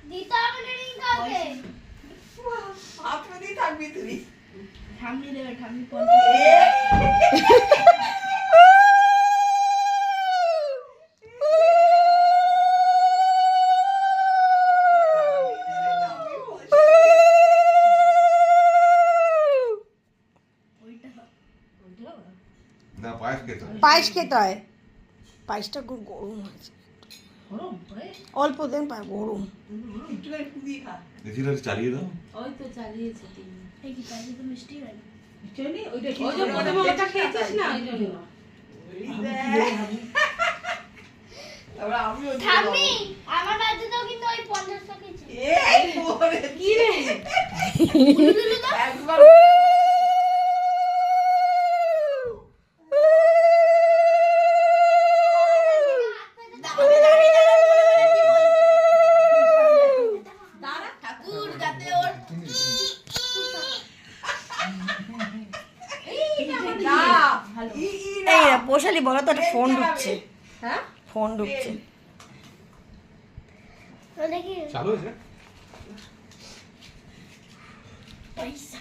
দিতে হবে না রিং কাউকে। আপনারই থাকবি তুই। ঠাম্মি দেবে, ঠাম্মি না পায়েস খেতে হয়। পায়েস খেতে হয়। পায়েসটা খুব গরম আছে, অল্প দিন পায় গরম। একটুখানি ফুদিয়ে খা। দেখি তাহলে চালিয়ে দাও। ওই তো চালিয়েছে তিন। এই কি পাইছে তো মিষ্টি হয় না। ওই যে প্রথমে ওটা খেয়েছিস না ওই জন্য। তারপর আমিও দিয়ে ঠাম্মি দেবো। আমার বাড়িতেও কিন্তু ওই 50 টাকা ছিল। এই ওরে, কি রে? একবার দাঁড়া ঠাকুর যাতে ওর না, ভালো। না। এই পোষালি বলো তো, একটা ফোন ঢুকছে, হ্যাঁ ফোন ঢুকছে। তো দেখি চালু হয়েছে? পয়সা